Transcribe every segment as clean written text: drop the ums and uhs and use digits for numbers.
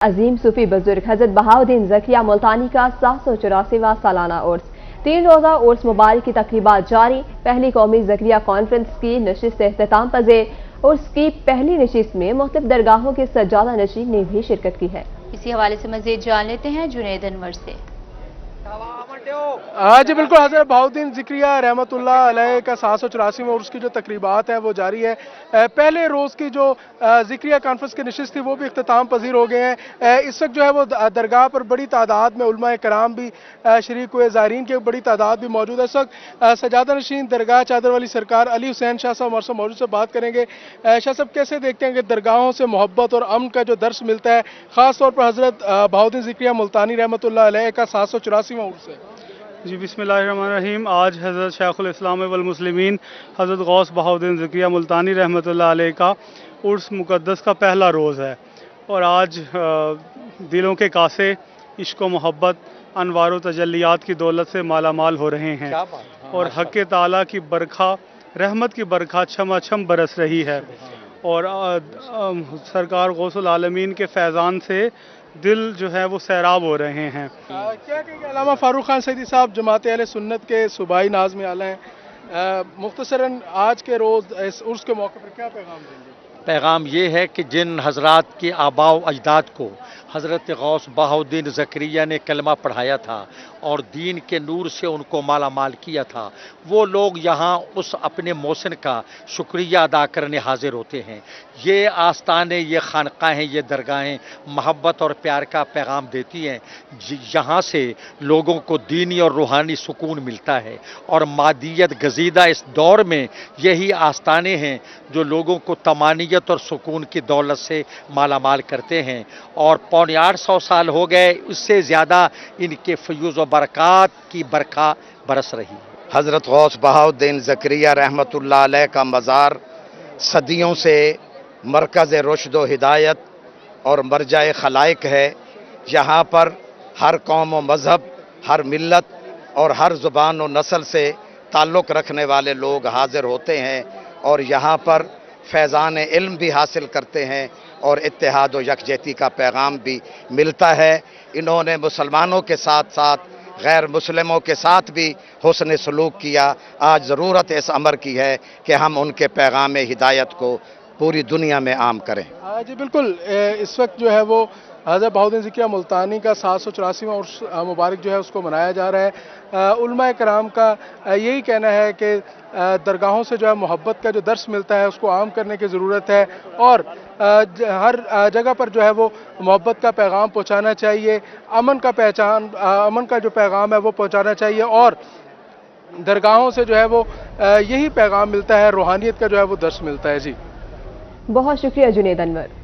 عظیم صوفی بزرگ حضرت بہاؤدین زکریا ملتانی کا 784واں سالانہ عرس 3 روزہ عرس مبارک کی تقریبات جاری۔ پہلی قومی زکریا کانفرنس کی نشست اختتام پذیر۔ عرس کی پہلی نشست میں مختلف درگاہوں کے سجادہ نشین نے بھی شرکت کی ہے۔ اسی حوالے سے مزید جان لیتے ہیں جنید انور سے۔ جی بالکل، حضرت بہاؤدین زکریا رحمۃ اللہ علیہ کا 784واں عرس کی جو تقریبات ہیں وہ جاری ہے۔ پہلے روز کی جو زکریا کانفرنس کی نشست تھی وہ بھی اختتام پذیر ہو گئے ہیں۔ اس وقت جو ہے وہ درگاہ پر بڑی تعداد میں علماء کرام بھی شریک ہوئے، زائرین کی بڑی تعداد بھی موجود ہے۔ اس وقت سجادہ نشین درگاہ چادر والی سرکار علی حسین شاہ صاحب ہمارے ساتھ موجود سے بات کریں گے۔ شاہ صاحب، کیسے دیکھتے ہیں کہ درگاہوں سے محبت اور امن کا جو درس ملتا ہے، خاص طور پر حضرت بہاؤدین زکریا ملتانی رحمۃ اللہ علیہ کا 784واں عرس ہے؟ جی بسم اللہ الرحمن الرحیم۔ آج حضرت شیخ الاسلام والمسلمین حضرت غوث بہاؤدین زکریا ملتانی رحمۃ اللہ علیہ کا عرس مقدس کا پہلا روز ہے، اور آج دلوں کے کاسے عشق و محبت، انوار و تجلیات کی دولت سے مالا مال ہو رہے ہیں، اور حق تعالیٰ کی برکھا، رحمت کی برکھا چھما چھم برس رہی ہے، اور سرکار غوث العالمین کے فیضان سے دل جو ہے وہ سیراب ہو رہے ہیں۔ کیا کہ علامہ فاروق خان سیدی صاحب جماعت اہل سنت کے صوبائی ناظم اعلیٰ ہیں، مختصراً آج کے روز اس عرس کے موقع پر کیا پیغام دیں گے؟ پیغام یہ ہے کہ جن حضرات کے آباء و اجداد کو حضرت غوث بہاؤدین زکریا نے کلمہ پڑھایا تھا اور دین کے نور سے ان کو مالا مال کیا تھا، وہ لوگ یہاں اس اپنے محسن کا شکریہ ادا کرنے حاضر ہوتے ہیں۔ یہ آستانے، یہ خانقاہیں، یہ درگاہیں محبت اور پیار کا پیغام دیتی ہیں۔ یہاں سے لوگوں کو دینی اور روحانی سکون ملتا ہے، اور مادیت گزیدہ اس دور میں یہی آستانے ہیں جو لوگوں کو طمانینت اور سکون کی دولت سے مالا مال کرتے ہیں، اور 850 سال ہو گئے، اس سے زیادہ ان کے فیوز و برکات کی برکھا برس رہی ہے۔ حضرت غوث بہاؤدین زکریا رحمۃ اللہ علیہ کا مزار صدیوں سے مرکز رشد و ہدایت اور مرجع خلائق ہے۔ یہاں پر ہر قوم و مذہب، ہر ملت اور ہر زبان و نسل سے تعلق رکھنے والے لوگ حاضر ہوتے ہیں، اور یہاں پر فیضان علم بھی حاصل کرتے ہیں اور اتحاد و یکجہتی کا پیغام بھی ملتا ہے۔ انہوں نے مسلمانوں کے ساتھ ساتھ غیر مسلموں کے ساتھ بھی حسن سلوک کیا۔ آج ضرورت اس امر کی ہے کہ ہم ان کے پیغام ہدایت کو پوری دنیا میں عام کریں۔ جی بالکل، اس وقت جو ہے وہ حضرت بہاؤدین زکریا ملتانی کا 784واں عرس مبارک جو ہے اس کو منایا جا رہا ہے۔ علماء کرام کا یہی کہنا ہے کہ درگاہوں سے جو ہے محبت کا جو درس ملتا ہے اس کو عام کرنے کی ضرورت ہے، اور ہر جگہ پر جو ہے وہ محبت کا پیغام پہنچانا چاہیے، امن کا جو پیغام ہے وہ پہنچانا چاہیے، اور درگاہوں سے جو ہے وہ یہی پیغام ملتا ہے، روحانیت کا جو ہے وہ درس ملتا ہے۔ جی بہت شکریہ جنید انور۔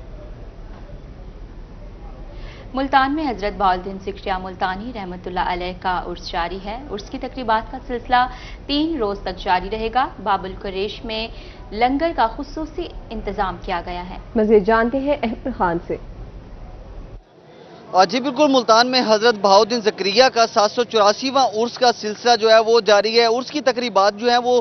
ملتان میں حضرت بہاؤدین زکریا ملتانی رحمۃ اللہ علیہ کا عرس جاری ہے۔ عرس کی تقریبات کا سلسلہ 3 روز تک جاری رہے گا۔ باب القریش میں لنگر کا خصوصی انتظام کیا گیا ہے۔ مزید جانتے ہیں احمد خان سے۔ جی بالکل، ملتان میں حضرت بہاؤدین زکریا کا 784واں عرس کا سلسلہ جو ہے وہ جاری ہے۔ عرس کی تقریبات جو ہیں وہ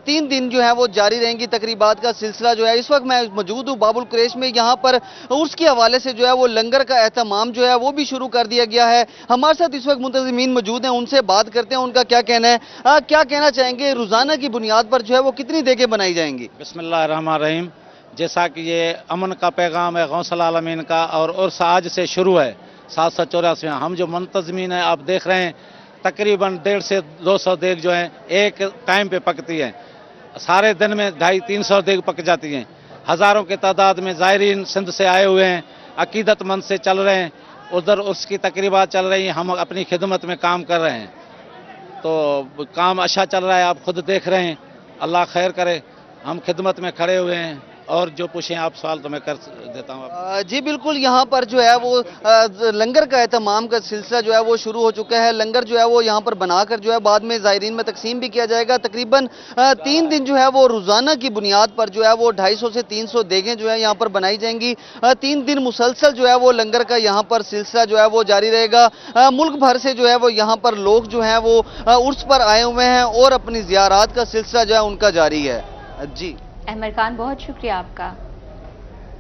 3 دن جو ہیں وہ جاری رہیں گی۔ تقریبات کا سلسلہ جو ہے، اس وقت میں موجود ہوں باب القریش میں، یہاں پر عرس کے حوالے سے جو ہے وہ لنگر کا اہتمام جو ہے وہ بھی شروع کر دیا گیا ہے۔ ہمارے ساتھ اس وقت منتظمین موجود ہیں، ان سے بات کرتے ہیں ان کا کیا کہنا ہے۔ کیا کہنا چاہیں گے، روزانہ کی بنیاد پر جو ہے وہ کتنی دیگیں بنائی جائیں گی؟ بسم اللہ الرحمن الرحیم۔ جیسا کہ یہ امن کا پیغام ہے غوث العالمین کا، اور عرس آج سے شروع ہے 784۔ ہم جو منتظمین ہیں آپ دیکھ رہے ہیں، تقریباً 150 سے 200 دیگ جو ہیں ایک ٹائم پہ پکتی ہیں۔ سارے دن میں 250-300 دیگ پک جاتی ہیں۔ ہزاروں کے تعداد میں زائرین سندھ سے آئے ہوئے ہیں، عقیدت مند سے چل رہے ہیں، ادھر عرس کی تقریبات چل رہی ہیں، ہم اپنی خدمت میں کام کر رہے ہیں، تو کام اچھا چل رہا ہے، آپ خود دیکھ رہے ہیں، اللہ خیر کرے۔ ہم خدمت میں کھڑے ہوئے ہیں، اور جو پوچھیں آپ سوال تو میں کر دیتا ہوں۔ جی بالکل، یہاں پر جو ہے وہ لنگر کا اہتمام کا سلسلہ جو ہے وہ شروع ہو چکا ہے۔ لنگر جو ہے وہ یہاں پر بنا کر جو ہے بعد میں زائرین میں تقسیم بھی کیا جائے گا۔ تقریباً 3 دن جو ہے وہ روزانہ کی بنیاد پر جو ہے وہ 250 سے 300 دیگیں جو ہے یہاں پر بنائی جائیں گی۔ 3 دن مسلسل جو ہے وہ لنگر کا یہاں پر سلسلہ جو ہے وہ جاری رہے گا۔ ملک بھر سے جو ہے وہ یہاں پر لوگ جو ہیں وہ عرس پر آئے ہوئے ہیں، اور اپنی زیارات کا سلسلہ جو ہے ان کا جاری ہے۔ جی احمد خان، بہت شکریہ آپ کا۔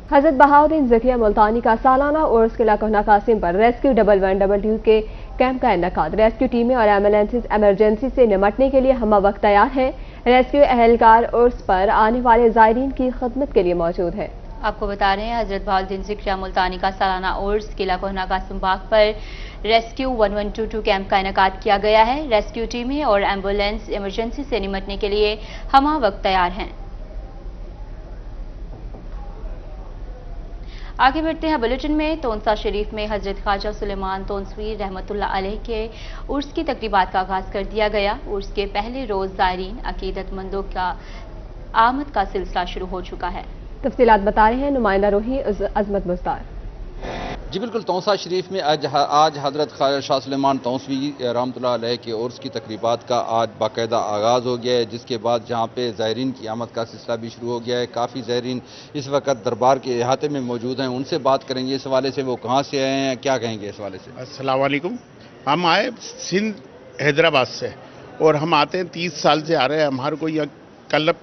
हजरत बहाउद्दीन ज़किया मुल्तानी का सालाना उर्स किला कोहना कासिम पर रेस्क्यू 1112 के कैंप का इनेकाद। रेस्क्यू टीमें और एम्बुलेंसेज इमरजेंसी से निमटने के लिए हम वक्त तैयार हैं। रेस्क्यू एहलकार उर्स पर आने वाले ज़ायरीन की खिदमत के लिए मौजूद है। आपको बता रहे हैं हजरत बहाउद्दीन ज़किया मुल्तानी का सालाना उर्स किला कोहना कासिम बाग पर रेस्क्यू 1122 कैंप का इनेकाद किया गया है। रेस्क्यू टीमें और एम्बुलेंस इमरजेंसी से निमटने के लिए हम वक्त तैयार हैं। आगे बढ़ते हैं बुलेटिन में। तोंसा शरीफ में हजरत ख्वाजा सुलेमान तोंसवी रहमतुल्लाह अलैह के उर्स की तकरीबात का आगाज कर दिया गया। उर्स के पहले रोज ज़ायरीन अकीदतमंदों का आमद का सिलसिला शुरू हो चुका है। तफसीलात बता रहे हैं नुमाइंदा रोही अजमत मुस्तार। जी बिल्कुल, तोंसा शरीफ में आज हज़रत ख्वाजा शाह सुलेमान तोंसवी रहमतुल्लाह अलैह के उर्स की तकरीबात का आज बाकायदा आगाज़ हो गया है, जिसके बाद जहाँ पे ज़ायरीन की आमद का सिलसिला भी शुरू हो गया है। काफ़ी ज़ायरीन इस वक्त दरबार के अहाते में मौजूद हैं, उनसे बात करेंगे इस हवाले से। वो कहाँ से आए हैं, क्या कहेंगे इस हवाले से? अस्सलाम वालेकुम। हम आए सिंध हैदराबाद से और हम आते हैं 30 साल से आ रहे हैं। हमारे को यह कलब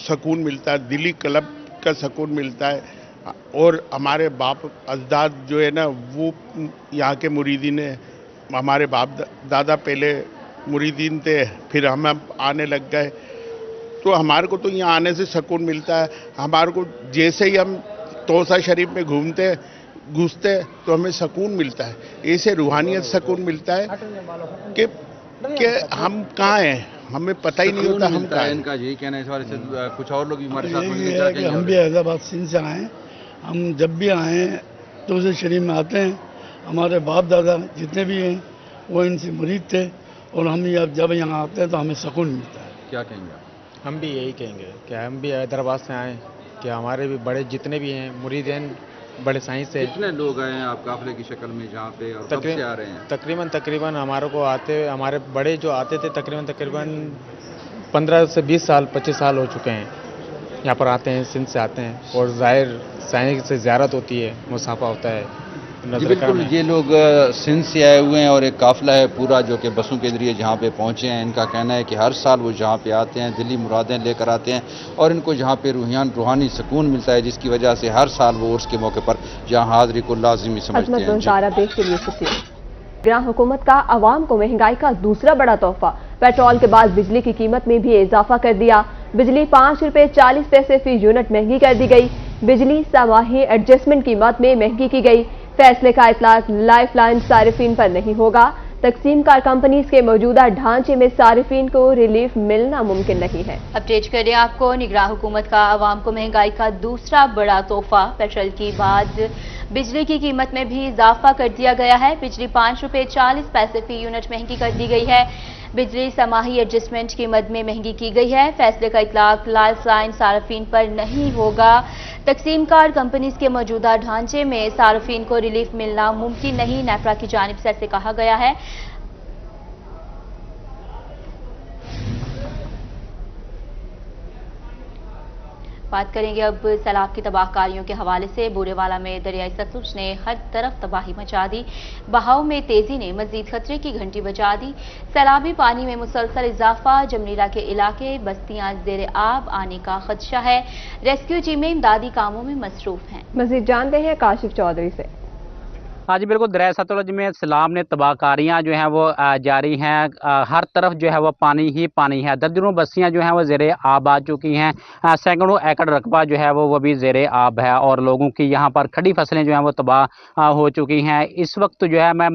सुकून मिलता है, दिली कलब का सुकून मिलता है। और हमारे बाप अजदाद जो है ना, वो यहाँ के मुरीदीन है। हमारे बाप दादा पहले मुरीदीन थे, फिर हम आने लग गए, तो हमारे को तो यहाँ आने से सुकून मिलता है। हमारे को जैसे ही हम तोसा शरीफ में घुसते तो हमें सुकून मिलता है। ऐसे रूहानियत सुकून मिलता है कि हम कहाँ हैं, हमें पता ही नहीं होता हम कहाँ हैं। इनका यही कहना है इस बारे से। कुछ और लोग भी हमारे साथ हम भी हैदराबाद सिंध से आए हैं। हम जब भी आए तो उसे शरीफ में आते हैं। हमारे बाप दादा जितने भी हैं वो इनसे मुरीद थे, और हम जब यहाँ आते हैं तो हमें सुकून मिलता है। क्या कहेंगे? हम भी यही कहेंगे कि हम भी हैदराबाद से आए, कि हमारे भी बड़े जितने भी हैं मुरीद हैं, बड़े साइंस से। कितने लोग आए हैं आप काफिले की शक्ल में जहाँ पे, और कब से आ रहे हैं? तकरीबन हमारे को आते, हमारे बड़े जो आते थे तकरीबन 15 से 20 साल 25 साल हो चुके हैं। यहाँ पर आते हैं, सिंध से आते हैं, और ज़ाहिर साइंस से ज़ियारत होती है, मुसाफा होता है। जी बिल्कुल, ये लोग सिंध से आए हुए हैं और एक काफ़िला है पूरा जो कि बसों के जरिए जहाँ पे पहुँचे हैं। इनका कहना है कि हर साल वो जहाँ पे आते हैं दिली मुरादें लेकर आते हैं, और इनको जहाँ पे रूहानी सुकून मिलता है, जिसकी वजह से हर साल वो उर्स के मौके पर जहाँ हाज़री को लाजिमी समझते हैं। ग्राम हुकूमत का आवाम को महंगाई का दूसरा बड़ा तोहफा। पेट्रोल के बाद बिजली की कीमत में भी इजाफा कर दिया। बिजली 5 रुपये 40 पैसे फी यूनिट महंगी कर दी गई। बिजली समाही एडजस्टमेंट कीमत में महंगी की गई। फैसले का इतलाक लाइफ लाइन सारिफिन पर नहीं होगा। तकसीम कार कंपनीज के मौजूदा ढांचे में सारिफिन को रिलीफ मिलना मुमकिन नहीं है। अपडेट करें आपको। निगरान हुकूमत का आवाम को महंगाई का दूसरा बड़ा तोहफा। पेट्रोल के बाद बिजली की कीमत में भी इजाफा कर दिया गया है। बिजली 5 रुपये 40 पैसे फी यूनिट महंगी कर दी गई है। बिजली समाही एडजस्टमेंट कीमत में महंगी की गई है। फैसले का इतलाक लाइफ लाइन सार्फिन पर नहीं होगा। तकसीम कार कंपनीज के मौजूदा ढांचे में सार्फिन को रिलीफ मिलना मुमकिन नहीं, नेफरा की जानिब से ऐसे कहा गया है। बात करेंगे अब सैलाब की तबाहकारियों के हवाले से। बूरेवाला में दरियाई सतलुज ने हर तरफ तबाही मचा दी। बहाव में तेजी ने मजीद खतरे की घंटी बजा दी। सैलाबी पानी में मुसलसल इजाफा। जमनीरा के इलाके बस्तियां जेर आब आने का खदशा है। रेस्क्यू टीमें इमदादी कामों में मसरूफ हैं। मजीद जानते हैं काशिफ चौधरी से। हाँ जी बिल्कुल, दरिया सतलुज में सैलाब ने तबाहकारियाँ जो हैं वो जारी हैं। हर तरफ जो है वो पानी ही पानी है। दर्जनों बस्तियाँ जो हैं वो ज़ेरे आब आ चुकी हैं। सैकड़ों एकड़ रकबा जो है वो भी ज़ेरे आब है, और लोगों की यहाँ पर खड़ी फसलें जो हैं वो तबाह हो चुकी हैं। इस वक्त जो है मैं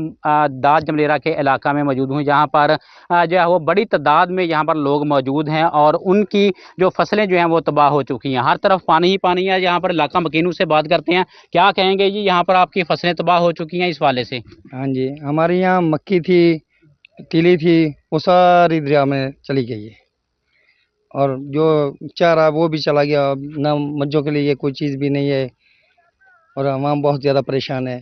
दाद जमलेरा के इलाका में मौजूद हूँ, जहाँ पर जो है वो बड़ी तादाद में यहाँ पर लोग मौजूद हैं, और उनकी जो फसलें जो हैं वो तबाह हो चुकी हैं। हर तरफ पानी ही पानी है। यहाँ पर इलाका मकीनों से बात करते हैं, क्या कहेंगे जी, यहाँ पर आपकी फसलें तबाह हो चुकी हैं इस वाले से? हाँ जी, हमारे यहाँ मक्की थी, तिली थी, वो सारी दरिया में चली गई है, और जो चारा वो भी चला गया। ना मज्जों के लिए कोई चीज़ भी नहीं है, और हम बहुत ज़्यादा परेशान है।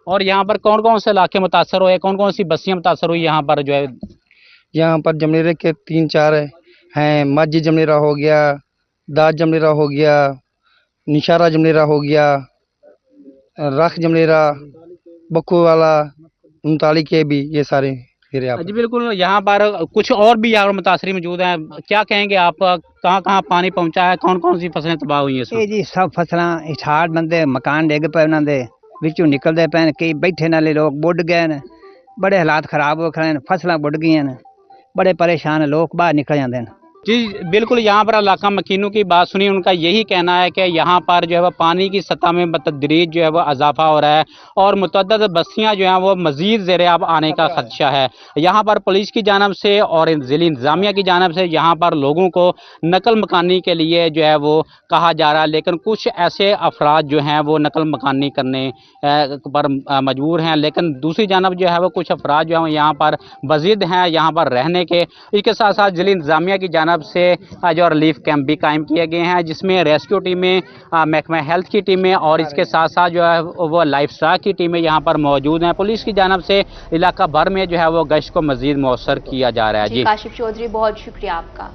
और यहाँ पर कौन कौन से इलाके मुतासर हुए, कौन कौन सी बस्तियाँ मुतासर हुई यहाँ पर जो है? यहाँ पर जमनेरे के 3-4 हैं। माजी जमनेरा हो गया, दाद जमनेरा हो गया, निशारा जमनेरा हो गया, रख जमनेरा, बक्कू वाला, उनताली के भी, ये सारे फिर यहाँ जी बिल्कुल, यहाँ पर कुछ और भी यहाँ मुतासरी मौजूद हैं, क्या कहेंगे आप, कहाँ कहाँ पानी पहुँचा है, कौन कौन सी फसलें तबाह हुई हैं इस ਇਹ वक्त? ਜੀ ਸਭ ਫਸਲਾਂ ਇਛਾੜ ਬੰਦੇ ਮਕਾਨ ਡਿੱਗ ਪਏ ਉਹਨਾਂ ਦੇ ਵਿੱਚੋਂ ਨਿਕਲਦੇ ਪਏ ਨੇ ਕਈ ਬੈਠੇ ਨਾਲੇ ਲੋਕ ਬੁੱਢ ਗਏ ਨੇ ਬੜੇ ਹਾਲਾਤ ਖਰਾਬ ਹੋ ਖੜੇ ਨੇ ਫਸਲਾਂ ਬੁੱਢ ਗਈਆਂ ਨੇ बड़े परेशान लोग बाहर निकल जाते हैं। जी बिल्कुल, यहाँ पर इलाका मकीनों की बात सुनी, उनका यही कहना है कि यहाँ पर जो है वो पानी की सतह में बतदरीज जो है वो इजाफा हो रहा है और मुतअद्दिद बस्तियाँ जो हैं वो मज़ीद ज़ेर आब आने का खदशा है। यहाँ पर पुलिस की जानब से और ज़िली इंतज़ामिया की जानब से यहाँ पर लोगों को नकल मकानी के लिए जो है वो कहा जा रहा है, लेकिन कुछ ऐसे अफराद जो हैं वो नकल मकानी करने पर मजबूर हैं, लेकिन दूसरी जानब जो है वो कुछ अफराद जो हैं यहाँ पर मज़ीद हैं यहाँ पर रहने के। इसके साथ साथ ज़िली इंतज़ामिया की जानब से जो रिलीफ कैंप भी कायम किए गए हैं, जिसमें रेस्क्यू टीमें, महकमा हेल्थ की टीमें और इसके साथ साथ जो है वो लाइफ स्टाक की टीमें यहाँ पर मौजूद हैं। पुलिस की जानब से इलाका भर में जो है वो गश्त को मजीद मौसर किया जा रहा है। जी काशिफ चौधरी, बहुत शुक्रिया आपका।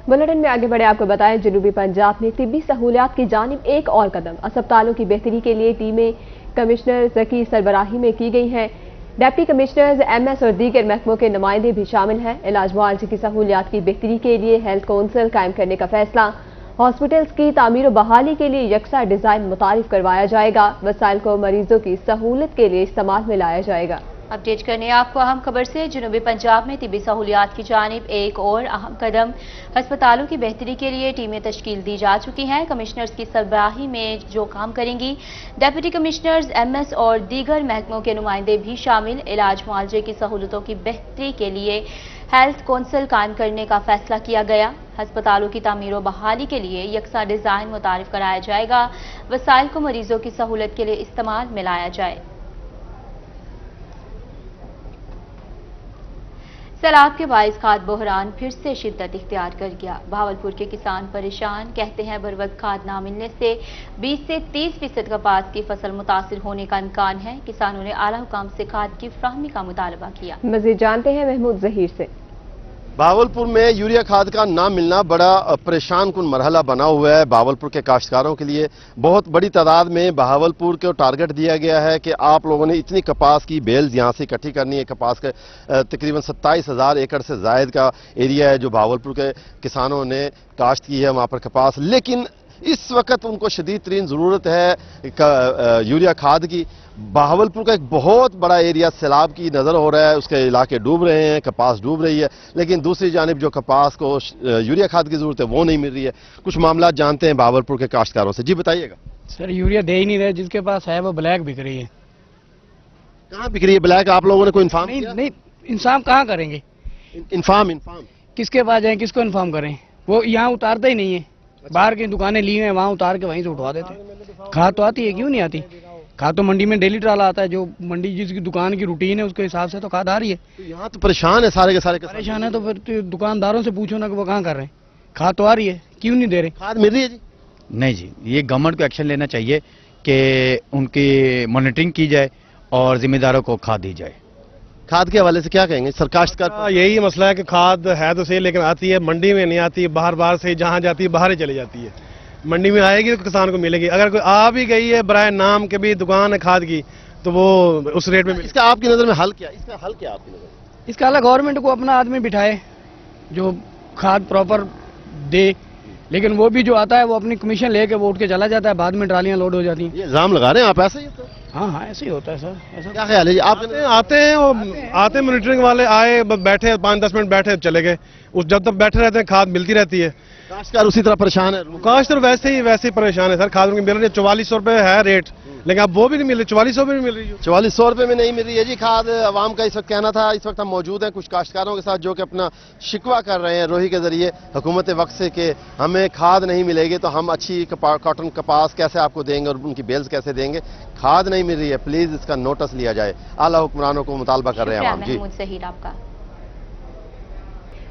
बुलेटिन में आगे बढ़े आपको बताएं, जनूबी पंजाब में तिब्बी सहूलियात की जानिब एक और कदम। अस्पतालों की बेहतरी के लिए टीमें कमिश्नर जकी सरबराही में की गई हैं। डिप्टी कमिश्नर्स MS और दीगर महकमों के नुमाइंदे भी शामिल हैं। इलाज मुआवजे की सहूलियात की बेहतरी के लिए हेल्थ काउंसिल कायम करने का फैसला। हॉस्पिटल्स की तामीर और बहाली के लिए यकसा डिज़ाइन मुतारिफ करवाया जाएगा। वसाइल को मरीजों की सहूलत के लिए इस्तेमाल में लाया जाएगा। अपडेट करने आपको अहम खबर से, जनूबी पंजाब में तिब्बी सहूलियात की जानिब एक और अहम कदम। अस्पतालों की बेहतरी के लिए टीमें तश्कील दी जा चुकी हैं। कमिश्नर्स की सरबराही में जो काम करेंगी, डिप्टी कमिश्नर्स MS और दीगर महकमों के नुमाइंदे भी शामिल। इलाज मुआवजे की सहूलतों की बेहतरी के लिए हेल्थ काउंसिल कायम करने का फैसला किया गया। अस्पतालों की तामीर और बहाली के लिए यकसा डिज़ाइन मुतारिफ कराया जाएगा। वसाइल को मरीजों की सहूलत के लिए इस्तेमाल में लाया जाए। सैलाब के बाइस खाद बहरान फिर से शिद्दत इख्तियार कर गया। भावलपुर के किसान परेशान, कहते हैं बर वक्त खाद ना मिलने से 20 से 30% कपास की फसल मुतासिर होने का इम्कान है। किसानों ने आला हुकाम से खाद की फ्राहमी का मुतालबा किया। मजीद जानते हैं महमूद जहीर से। भावलपुर में यूरिया खाद का ना मिलना बड़ा परेशान कुन मरहला बना हुआ है भावलपुर के काश्तकारों के लिए। बहुत बड़ी तादाद में भावलपुर को टारगेट दिया गया है कि आप लोगों ने इतनी कपास की बेल्स यहाँ से इकट्ठी करनी है। कपास के तकरीबन 27,000 एकड़ से जायद का एरिया है जो भावलपुर के किसानों ने काश्त की है वहाँ पर कपास। लेकिन इस वक्त उनको शदीद तरीन ज़रूरत है यूरिया खाद की। भावलपुर का एक बहुत बड़ा एरिया सैलाब की नज़र हो रहा है, उसके इलाके डूब रहे हैं, कपास डूब रही है, लेकिन दूसरी जानिब जो कपास को यूरिया खाद की ज़रूरत है वो नहीं मिल रही है। कुछ मामला जानते हैं भावलपुर के काश्तकारों से। जी बताइएगा। सर यूरिया दे ही नहीं रहे, जिसके पास है वो ब्लैक बिक रही है। कहाँ बिक रही है ब्लैक? आप लोगों ने कोई इन्फॉर्म किया? नहीं, इंफॉर्म कहाँ करेंगे? इन्फॉर्म किसके पास जाए, किसको इन्फॉर्म करें? वो यहाँ उतारते ही नहीं है। बाहर की दुकानें ली हैं, वहाँ उतार के वहीं से उठवा देते। खाद तो आती है, क्यों नहीं आती? खाद तो मंडी में डेली ट्राला आता है, जो मंडी जिसकी दुकान की रूटीन है उसके हिसाब से तो खाद आ रही है। तो यहाँ तो परेशान है सारे के सारे परेशान है, तो फिर तो दुकानदारों से पूछो ना कि वो कहाँ कर रहे हैं। खाद तो आ रही है, क्यों नहीं दे रहे? खाद मिल रही है जी? नहीं जी, ये गवर्नमेंट को एक्शन लेना चाहिए कि उनकी मॉनिटरिंग की जाए और जिम्मेदारों को खाद दी जाए। खाद के हवाले से क्या कहेंगे सरकार? यही मसला है कि खाद है तो सही, लेकिन आती है मंडी में नहीं आती, बाहर से जहाँ जाती है बाहर ही चली जाती है। मंडी में आएगी तो किसान को मिलेगी। अगर कोई आ भी गई है बराए नाम के भी दुकान है खाद की, तो वो उस रेट में इसका आपकी नज़र में हल क्या? इसका हल क्या आपकी नज़र में? इसका अलग गवर्नमेंट को अपना आदमी बिठाए जो खाद प्रॉपर दे, लेकिन वो भी जो आता है वो अपनी कमीशन लेके वो उठ के चला जाता है, बाद में ट्रालियां लोड हो जाती हैं। ये इल्जाम लगा रहे हैं आप? ऐसे ही होता है? हाँ, ऐसे ही होता है सर। ऐसा क्या ख्याल है जी? आप आते मॉनिटरिंग वाले आए, बैठे 5-10 मिनट बैठे चले गए। उस जब तक बैठे रहते हैं खाद मिलती रहती है। काश्तकार उसी तरह परेशान है। काश्तकार वैसे ही परेशान है सर। खाद उनकी मिल रही है 4400 रुपये है रेट, लेकिन अब वो भी नहीं मिल रही, 4400 में भी मिल रही है। 4400 रुपये में नहीं मिल रही है जी खाद। आवाम का इस वक्त कहना था। इस वक्त हम मौजूद हैं कुछ काश्तकारों के साथ जो कि अपना शिकवा कर रहे हैं रोही के जरिए हुकूमत वक्त से कि हमें खाद नहीं मिलेगी तो हम अच्छी कॉटन कपास कैसे आपको देंगे और उनकी बेल्स कैसे देंगे। खाद नहीं मिल रही है, प्लीज इसका नोटिस लिया जाए। आला हुक्मरानों को मुतालबा कर रहे हैं आवाम। जी आपका।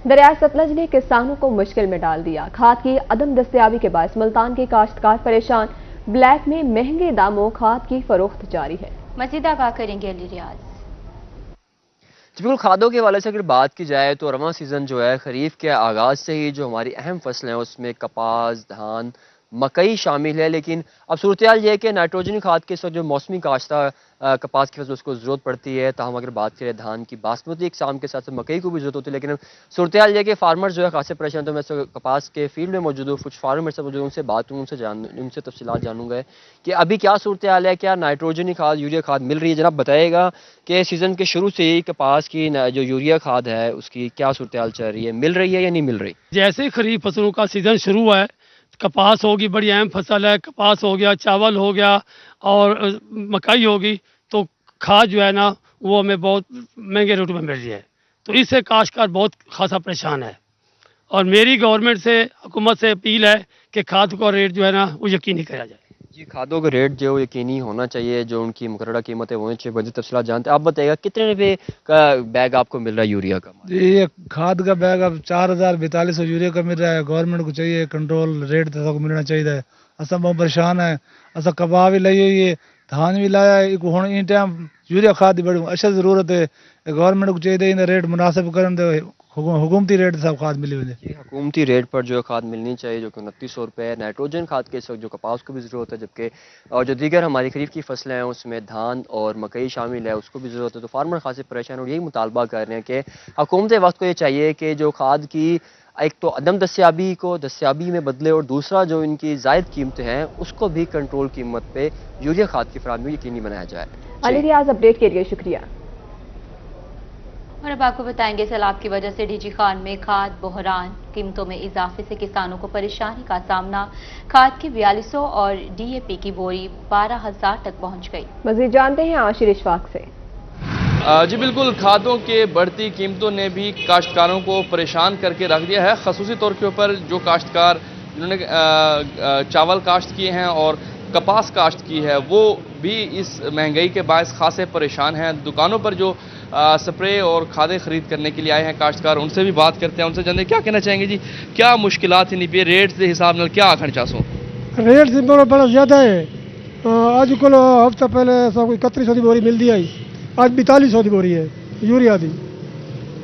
दरिया सतलज ने किसानों को मुश्किल में डाल दिया। खाद की अदम दस्तयाबी के बायस मुल्तान के काश्तकार परेशान। ब्लैक में महंगे दामों खाद की फरोख्त जारी है। मजीद आगाह करेंगे अली रियाज। बिल्कुल, खादों के हवाले से अगर बात की जाए तो रवां सीज़न जो है खरीफ के आगाज़ से ही जो हमारी अहम फसलें हैं उसमें कपास, धान, मकई शामिल है। लेकिन अब सूरत-ए-हाल ये है कि नाइट्रोजनी खाद के इस वक्त जो मौसमी काश्ता कपास की फसल उसको ज़रूरत पड़ती है। ताहम अगर बात करें धान की बासमती इकसाम के साथ साथ मकई को भी ज़रूरत होती है। लेकिन सूरत-ए-हाल ये है कि फार्मर जो है खासे परेशान। तो मैं इस वक्त कपास के फील्ड में मौजूद हूँ, कुछ फार्मर से मौजूद, उनसे बात हूँ, उनसे तफसीलात जानूंगा कि अभी क्या सूरत-ए-हाल है, क्या नाइट्रोजनी खाद यूरिया खाद मिल रही है। जनाब बताइएगा कि सीज़न के शुरू से ही कपास की जो यूरिया खाद है उसकी क्या सूरत-ए-हाल चल रही है, मिल रही है या नहीं मिल रही? जैसे ही खरीफ फसलों का सीज़न शुरू हुआ है, कपास होगी, बड़ी अहम फसल है, कपास हो गया, चावल हो गया और मकई होगी, तो खाद जो है ना वो हमें बहुत महंगे रेट में मिल रही है। तो इससे काश्तकार बहुत खासा परेशान है और मेरी गवर्नमेंट से, हुकूमत से अपील है कि खाद का रेट जो है ना वो यकीनी करा जाए। जी, खादों का रेट जो यकीनी होना चाहिए, जो उनकी मुकर्ररा कीमत है वो चाहिए। बड़ी तफसीलात जानते हैं। आप बताइएगा कितने रुपये का बैग आपको मिल रहा है यूरिया का? ये खाद का बैग अब 4042 यूरिया का मिल रहा है। गवर्नमेंट को चाहिए कंट्रोल रेट तो मिलना चाहिए। असा बहुत परेशान है। असा कबाब भी लाई हुई है, धान भी लाया है, हुण इन टाइम यूरिया खाद की बड़ी अच्छा जरूरत है। गवर्नमेंट को चाहिए इन रेट मुनासिब करन दे, हुकूमती रेट सब खाद मिली हुई है। हुकूमती रेट पर जो खाद मिलनी चाहिए जो कि 2900 रुपये है। नाइट्रोजन खाद के इस वक्त जो कपास को भी ज़रूरत है, जबकि और जो दीगर हमारी खरीफ की फसलें हैं उसमें धान और मकई शामिल है, उसको भी ज़रूरत है। तो फार्मर खासे परेशान और यही मुतालबा कर रहे हैं कि हुकूमत वक्त को ये चाहिए कि जो खाद की एक तो अदम दस्याबी को दस्याबी में बदले और दूसरा जो इनकी ज़ायद कीमतें हैं उसको भी कंट्रोल कीमत पे यूरिया खाद की फराहमी यकीनी बनाया जाए। अली रियाज अपडेट के लिए शुक्रिया। और अब आपको बताएंगे सैलाब की वजह से डीजी खान में खाद बहरान, कीमतों में इजाफे से किसानों को परेशानी का सामना। खाद की 4200 और डीएपी की बोरी 12,000 तक पहुंच गई। मजीद जानते हैं आशिर इशफाक से। जी बिल्कुल, खादों के बढ़ती कीमतों ने भी काश्तकारों को परेशान करके रख दिया है। खसूसी तौर के ऊपर जो काश्तकार जिन्होंने चावल काश्त किए हैं और कपास काश्त की है वो भी इस महंगाई के बायस खासे परेशान हैं। दुकानों पर जो स्प्रे और खादें खरीद करने के लिए आए हैं काश्तकार, उनसे भी बात करते हैं, उनसे जानते हैं क्या कहना चाहेंगे जी, क्या मुश्किलात नहीं पे रेट के हिसाब नाल क्या आखना चाहो? रेट से बड़ा ज़्यादा है। अज को हफ्ता पहले सब 3100 की बोरी मिलती आई, आज 4200 की बोरी है यूरिया की।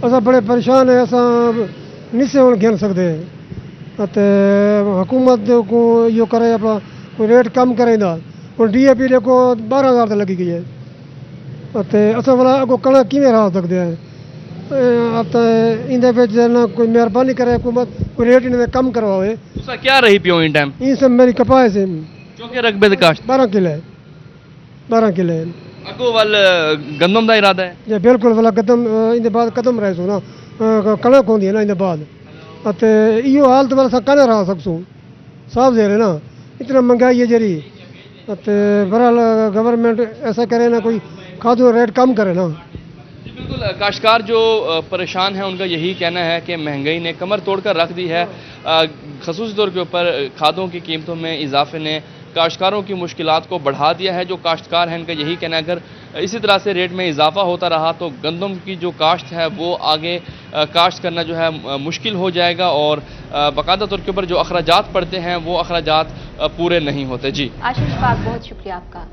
असा बड़े परेशान है, असा निस्से हम गिन सकते हैं। हुकूमत को यो करे अपना कोई रेट कम करे ना। और डीएपी देखो 12,000 तक लगी गई है। असा वाला अगो कणक किमें रहा सकते हैं। इंदे विच ना कोई मेहरबानी करे हुकूमत, कोई रेट इन्हें कम करवाए। क्या रही पियो इन टाइम? इन सब मेरी कपास है जो कि रकबे द काश्त 12 किले 12 किले। अगो वाल गंदम का इरादा है? जी बिल्कुल वाला कदम इन बाद कदम रहे सो ना कणक होंदी है ना इन बाद। इो हालत वाला कहना रहा सकूँ साफ दे रहे ना, इतना महंगाई है जरी। बहरहाल गवर्नमेंट ऐसा करे ना, कोई खादों रेट कम करे ना। बिल्कुल, काश्तकार जो परेशान हैं उनका यही कहना है कि महंगाई ने कमर तोड़कर रख दी है। खसूसी तौर के ऊपर खादों की कीमतों में इजाफे ने काश्तकारों की मुश्किलात को बढ़ा दिया है। जो काश्तकार हैं उनका यही कहना है अगर इसी तरह से रेट में इजाफा होता रहा तो गंदम की जो काश्त है वो आगे काश्त करना जो है मुश्किल हो जाएगा और बाकायदा तौर के ऊपर जो अखराजात पड़ते हैं वो अखराजात पूरे नहीं होते। जी आशीष पाक, बहुत शुक्रिया आपका।